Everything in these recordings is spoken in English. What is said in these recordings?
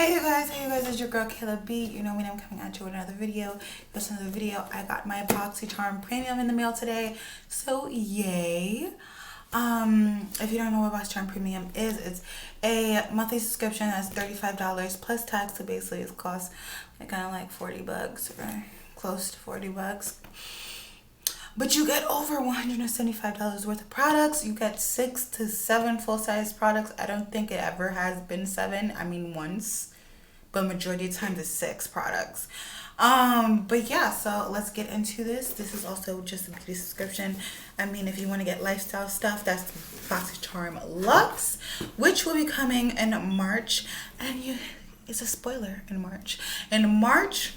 Hey you guys, it's your girl Kayla B. You know when I'm coming at you with another video. Listen to the video. I got my Boxycharm Premium in the mail today. So yay. If you don't know what Boxycharm Premium is, it's a monthly subscription that's $35 plus tax. So basically it costs kind of like $40 or close to $40. But you get over $175 worth of products. You get 6 to 7 full-size products. I don't think it ever has been 7. I mean once, but majority of the time it's 6 products. But yeah, so let's get into this. This is also just a beauty subscription. I mean, if you want to get lifestyle stuff, that's Boxycharm Luxe, which will be coming in March. And it's a spoiler in March. In March,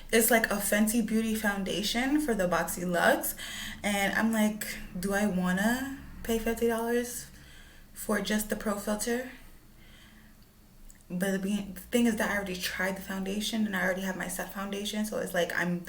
it's like a Fenty Beauty foundation for the Boxy Luxe. And I'm like, do I want to pay $50 for just the Pro Filter? But the thing is that I already tried the foundation and I already have my set foundation. So it's like I'm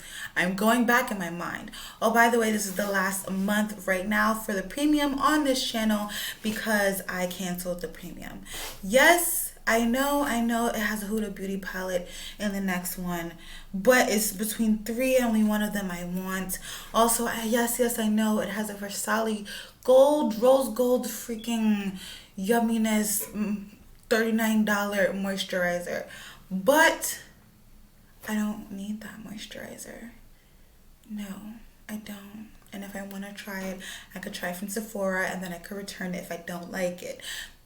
going back in my mind. Oh, by the way, this is the last month right now for the premium on this channel because I canceled the premium. Yes, I know it has a Huda Beauty palette in the next one, but it's between 3 and only one of them I want. Also, yes, I know it has a Versace gold, rose gold freaking yumminess $39 moisturizer, but I don't need that moisturizer. No, I don't. And if I want to try it, I could try from Sephora and then I could return it if I don't like it.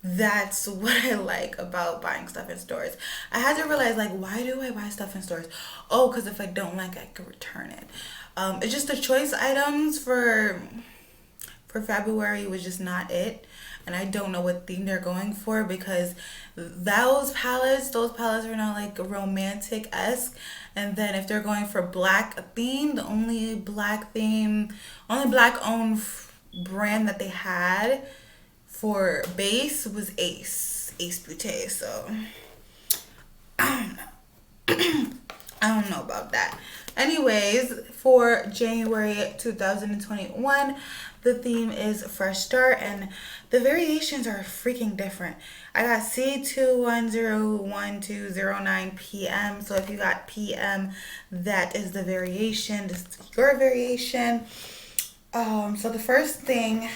That's what I like about buying stuff in stores. I had to realize, like, why do I buy stuff in stores? Oh, because if I don't like it, I could return it. It's just the choice items for February was just not it. And I don't know what theme they're going for because those palettes are not like romantic-esque. And then if they're going for black theme, the only black owned brand that they had for base was Ace Beauté. So I don't know about that. Anyways, for January 2021, the theme is Fresh Start, and the variations are freaking different. I got C210109 PM. So if you got PM, that is the variation. This is your variation. So the first thing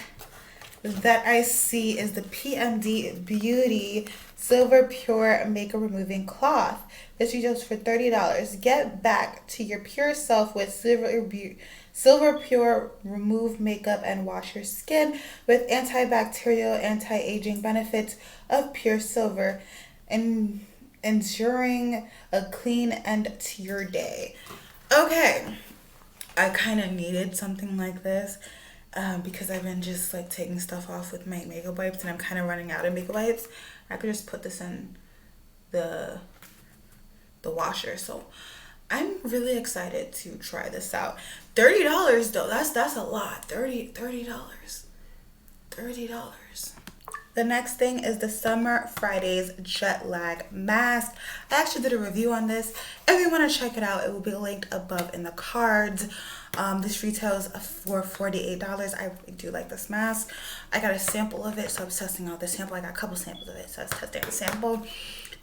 that I see is the PMD Beauty Silver Pure Makeup Removing Cloth. This retails for $30. Get back to your pure self with Silver Pure. Remove makeup and wash your skin with antibacterial, anti-aging benefits of pure silver, and ensuring a clean end to your day. Okay, I kind of needed something like this. Because I've been just like taking stuff off with my makeup wipes and I'm kind of running out of makeup wipes. I could just put this in the washer. So I'm really excited to try this out. $30 though, that's a lot. $30. The next thing is the Summer Fridays Jet Lag Mask. I actually did a review on this. If you want to check it out, it will be linked above in the cards. This retails for $48. I really do like this mask. I got a sample of it, so I'm testing out the sample. I got a couple samples of it, so I was testing the sample.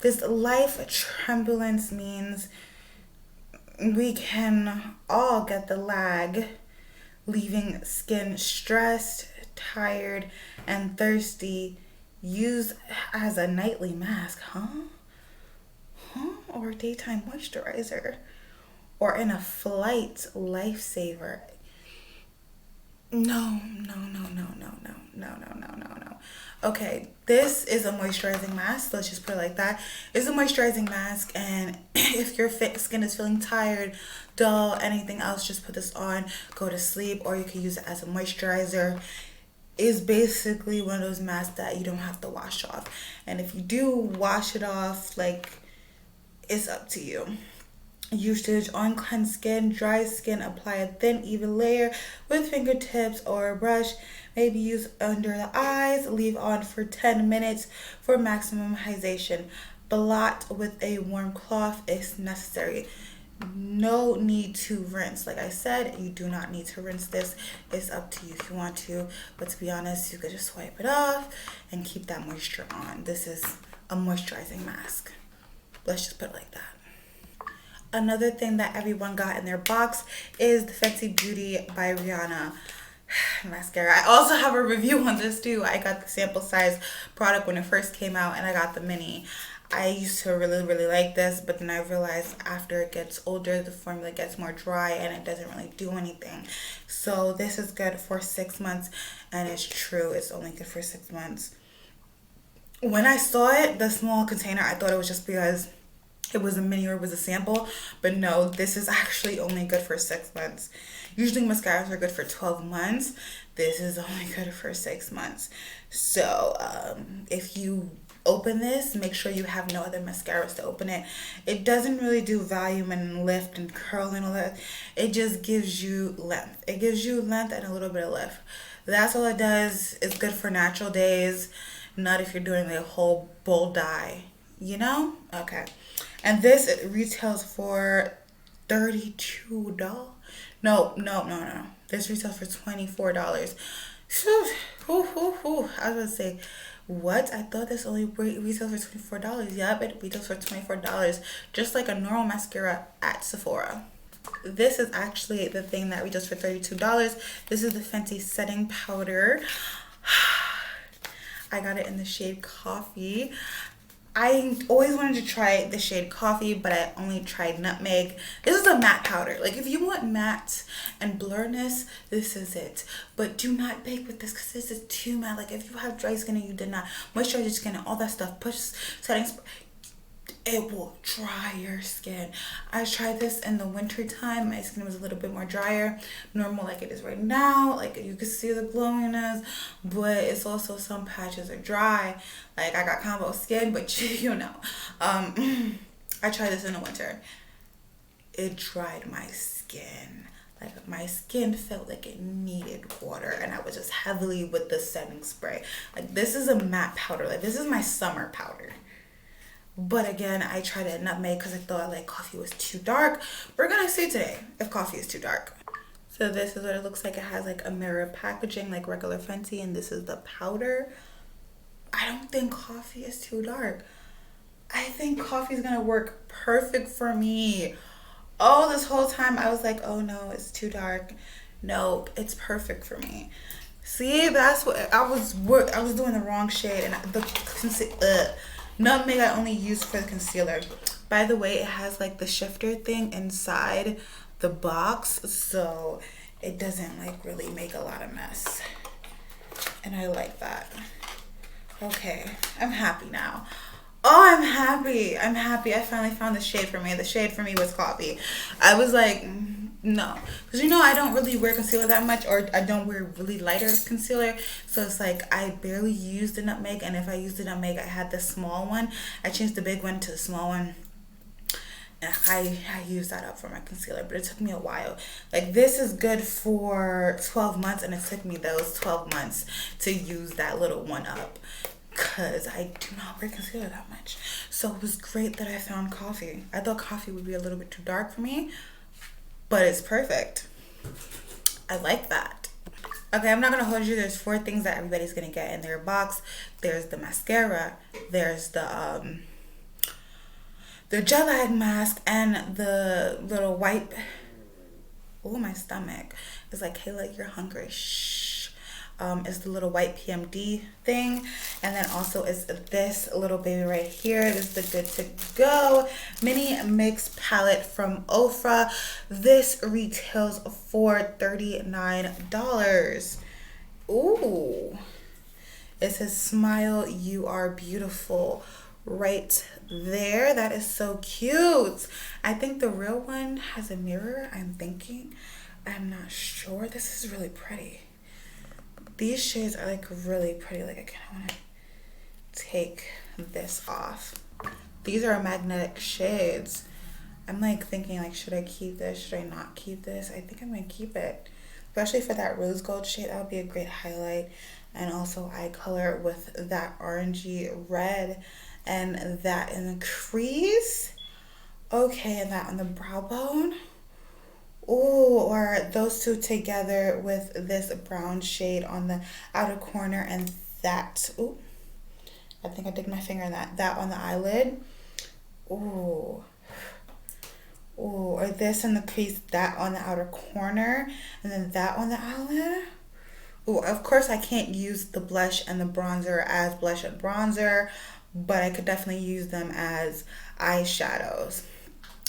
This life tremblance means we can all get the lag, leaving skin stressed, tired, and thirsty. Use as a nightly mask, or daytime moisturizer, or in a flight lifesaver. No. Okay, this is a moisturizing mask. Let's just put it like that. It's a moisturizing mask, and if your skin is feeling tired, dull, anything else, just put this on, go to sleep, or you can use it as a moisturizer. Is basically one of those masks that you don't have to wash off. And if you do wash it off, like, it's up to you. Usage on cleansed skin, dry skin, apply a thin, even layer with fingertips or a brush. Maybe use under the eyes. Leave on for 10 minutes for maximum hydration. Blot with a warm cloth if necessary. No need to rinse. Like I said, you do not need to rinse this. It's up to you if you want to. But to be honest, you could just wipe it off and keep that moisture on. This is a moisturizing mask. Let's just put it like that. Another thing that everyone got in their box is the Fenty Beauty by Rihanna mascara. I also have a review on this too. I got the sample size product when it first came out, and I got the mini. I used to really like this, but then I realized after it gets older, the formula gets more dry and it doesn't really do anything. So this is good for 6 months, and it's true, it's only good for 6 months. When I saw it, the small container, I thought it was just because it was a mini or it was a sample, but no, this is actually only good for 6 months. Usually mascaras are good for 12 months. This is only good for 6 months. So if you open this, make sure you have no other mascaras to open it. It doesn't really do volume and lift and curl and all that. It just gives you length. It gives you length and a little bit of lift. That's all it does. It's good for natural days, not if you're doing a whole bold dye, you know? Okay. And this, it retails for $32. No. This retails for $24. I was gonna say, what? I thought this only retails for $24. Yep, it retails for $24, just like a normal mascara at Sephora. This is actually the thing that retails for $32. This is the Fenty setting powder. I got it in the shade Coffee. I always wanted to try the shade Coffee, but I only tried Nutmeg. This is a matte powder. Like, if you want matte and blurriness, this is it. But do not bake with this because this is too matte. Like, if you have dry skin and you did not moisturize your skin and all that stuff, push setting spray, it will dry your skin. I tried this in the winter time. My skin was a little bit more drier, normal like it is right now. Like, you can see the glowiness, but it's also some patches are dry. Like, I got combo skin, but you know, I tried this in the winter. It dried my skin. Like, my skin felt like it needed water, and I was just heavily with the setting spray. Like, this is a matte powder. Like, this is my summer powder. But again, I tried it at Nutmeg because I thought like Coffee was too dark. We're gonna see today if Coffee is too dark. So this is what it looks like. It has like a mirror packaging like regular Fenty, and this is the powder. I don't think Coffee is too dark. I think Coffee is gonna work perfect for me. Oh, this whole time I was like, oh no, it's too dark. Nope, it's perfect for me. See, that's what I was doing the wrong shade, and Nutmeg I only use for the concealer. By the way, it has like the shifter thing inside the box, so it doesn't like really make a lot of mess. And I like that. Okay, I'm happy now. Oh, I'm happy. I finally found the shade for me. The shade for me was Coffee. I was like, no. Because you know, I don't really wear concealer that much, or I don't wear really lighter concealer. So it's like, I barely use the Nutmeg. And if I use the Nutmeg, I had the small one. I changed the big one to the small one. And I used that up for my concealer. But it took me a while. Like, this is good for 12 months. And it took me those 12 months to use that little one up, because I do not wear concealer that much. So it was great that I found Coffee. I thought Coffee would be a little bit too dark for me, but it's perfect. I like that. Okay, I'm not gonna hold you. There's 4 things that everybody's gonna get in their box. There's the mascara, there's the jet lag mask, and the little white, oh, my stomach. It's like, Kayla, you're hungry. Shh. Is the little white PMD thing, and then also is this little baby right here. This is the Good to Go mini mix palette from Ofra. This retails for $39. Ooh, it says smile, you are beautiful right there. That is so cute. I think the real one has a mirror, I'm not sure. This is really pretty. These shades are like really pretty. Like, I kind of want to take this off. These are magnetic shades. I'm like thinking, like, should I keep this? Should I not keep this? I think I'm going to keep it. Especially for that rose gold shade. That would be a great highlight. And also eye color with that orangey red and that in the crease. Okay, and that on the brow bone. Ooh, or those two together with this brown shade on the outer corner, and that, ooh, I think I digged my finger in that on the eyelid. Ooh. Ooh, or this in the crease, that on the outer corner, and then that on the eyelid. Ooh, of course I can't use the blush and the bronzer as blush and bronzer, but I could definitely use them as eyeshadows.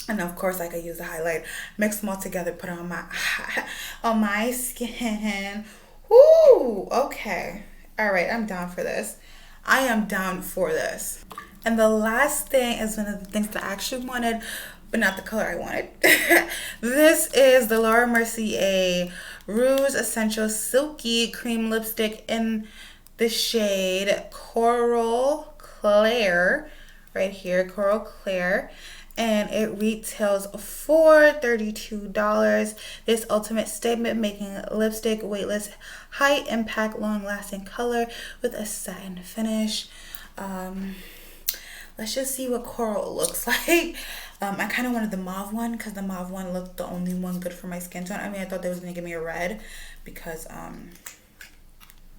And of course I could use the highlight, mix them all together, put it on my skin. Woo, okay. All right, I'm down for this. I am down for this. And the last thing is one of the things that I actually wanted, but not the color I wanted. This is the Laura Mercier Ruse Essential Silky Cream Lipstick in the shade Coral Claire. Right here, Coral Claire. And it retails for $32. This ultimate statement making lipstick, weightless, high impact, long lasting color with a satin finish. Let's just see what Coral looks like. I kind of wanted the mauve one because the mauve one looked the only one good for my skin tone. I mean, I thought they was gonna give me a red because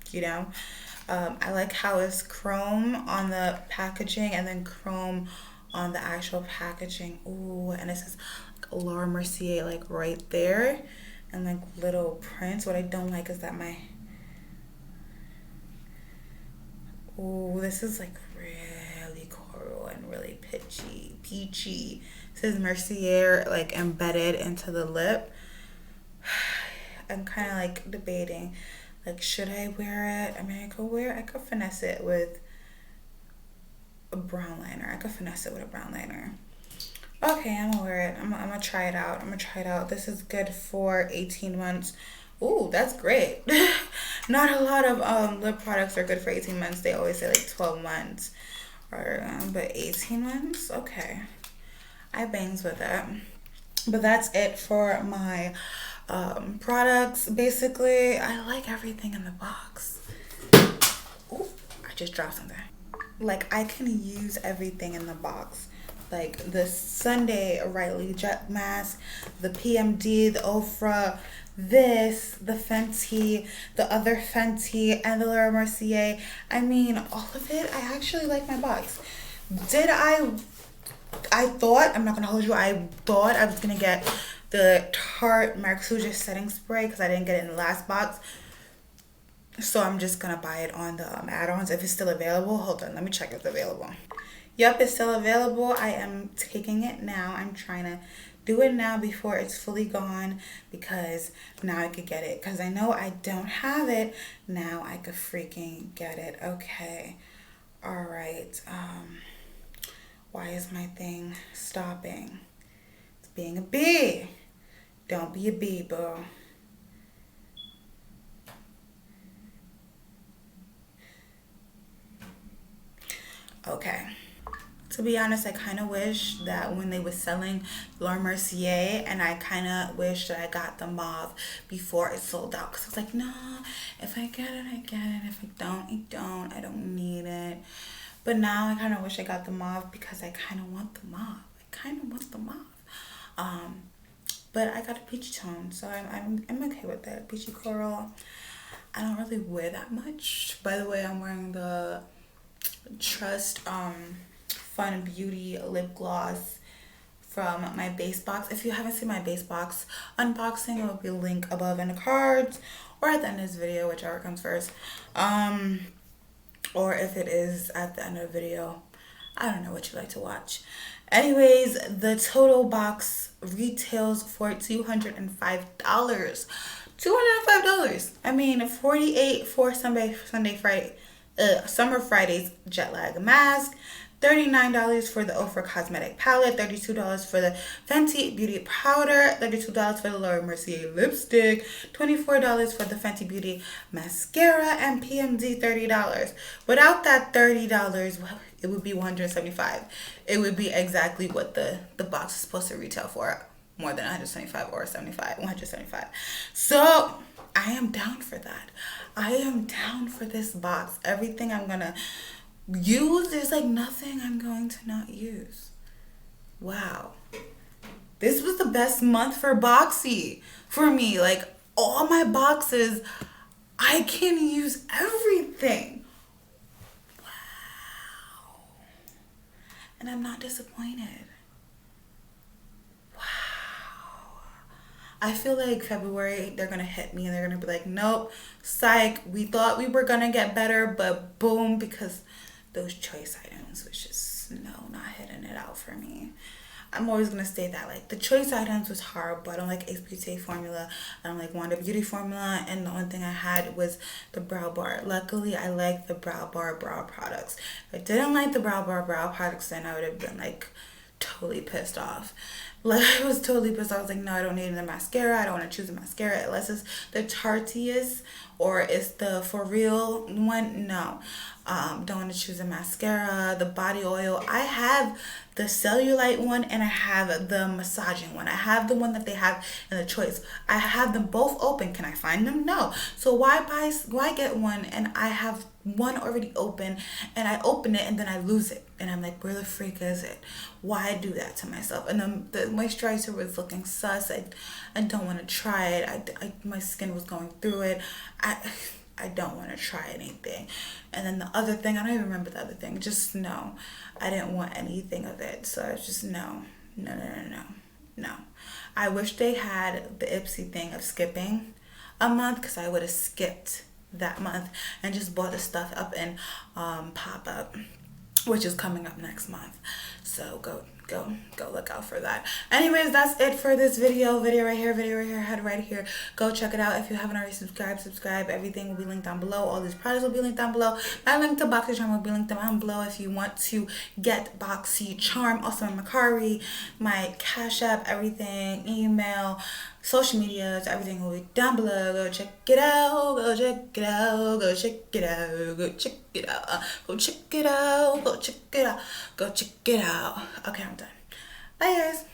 you know, I like how it's chrome on the packaging and then chrome on the actual packaging. Ooh, and it says like Laura Mercier like right there, and like little prints. What I don't like is that my, ooh, this is like really coral and really peachy. It says Mercier like embedded into the lip. I'm kind of like debating, like, should I wear it? I mean, I could finesse it with a brown liner. Okay, I'm gonna wear it. I'm gonna try it out. This is good for 18 months. Ooh, that's great. Not a lot of lip products are good for 18 months. They always say like 12 months. Or, but 18 months? Okay. I bangs with it. But that's it for my products. Basically, I like everything in the box. Ooh, I just dropped something. Like, I can use everything in the box. Like the Sunday Riley Jet Mask, the PMD, the Ofra, this, the Fenty, the other Fenty, and the Laura Mercier. I mean, all of it. I actually like my box. I thought, I'm not going to hold you, I thought I was going to get the Tarte Marc setting spray because I didn't get it in the last box. So I'm just going to buy it on the add-ons if it's still available. Hold on, let me check if it's available. Yep, it's still available. I am taking it now. I'm trying to do it now before it's fully gone because now I could get it. Because I know I don't have it. Now I could freaking get it. Okay. All right. Why is my thing stopping? It's being a bee. Don't be a bee, boo. Okay. To be honest, I kind of wish that when they were selling Laura Mercier, and I kind of wish that I got the mauve before it sold out. Because I was like, no, if I get it, I get it. If I don't, I don't. I don't need it. But now I kind of wish I got the mauve because I kind of want the mauve. But I got a peachy tone, so I'm okay with it. Peachy coral. I don't really wear that much. By the way, I'm wearing the Trust Fun Beauty lip gloss from my base box. If you haven't seen my base box unboxing, it will be a link above in the cards or at the end of this video, whichever comes first. Or if it is at the end of the video, I don't know what you like to watch. Anyways, the total box retails for $205. $205. I mean, $48 for Summer Fridays jet lag mask, $39 for the Ofra cosmetic palette, $32 for the Fenty beauty powder, $32 for the Laura Mercier lipstick, $24 for the Fenty beauty mascara, and PMD $30. Without that $30, well, it would be $175. It would be exactly what the box is supposed to retail for, more than $175 or $175. So I am down for that. I am down for this box. Everything I'm gonna use, there's like nothing I'm going to not use. Wow. This was the best month for Boxy for me. Like, all my boxes, I can use everything. and I'm not disappointed. I feel like February, they're going to hit me and they're going to be like, nope, psych, we thought we were going to get better, but boom, because those choice items was just, no, not hitting it out for me. I'm always going to say that, like, the choice items was horrible. I don't like Ace Beauty formula. I don't like Wanda Beauty formula. And the only thing I had was the Brow Bar. Luckily, I like the Brow Bar brow products. If I didn't like the Brow Bar brow products, then I would have been, like, totally pissed off. Like, I was totally pissed. I was like, no, I don't need the mascara. I don't want to choose a mascara unless it's the Tarteist or it's the For Real one. No. Don't want to choose a mascara. The body oil. I have the cellulite one and I have the massaging one. I have the one that they have in the choice. I have them both open. Can I find them? No. So why get one and I have one already open and I open it and then I lose it and I'm like, where the freak is it? Why do that to myself? And then the moisturizer was looking sus. I don't want to try it. My skin was going through it. I don't want to try anything. And then the other thing, I don't even remember the other thing. Just no. I didn't want anything of it. So I was just no. No. I wish they had the Ipsy thing of skipping a month because I would have skipped that month and just bought the stuff up in pop-up, which is coming up next month. So go look out for that. Anyways, that's it for this video right here, head right here. Go check it out. If you haven't already subscribe. Everything will be linked down below. All these products will be linked down below. My link to Boxycharm will be linked down below if you want to get Boxycharm. Also my Mercari, my Cashapp, everything, email, social medias, everything will be down below. Go check it out. Go check it out. Go check it out. Go check it out. Go check it out. Go check it out. Go check it out. Okay, I'm done. Bye, guys.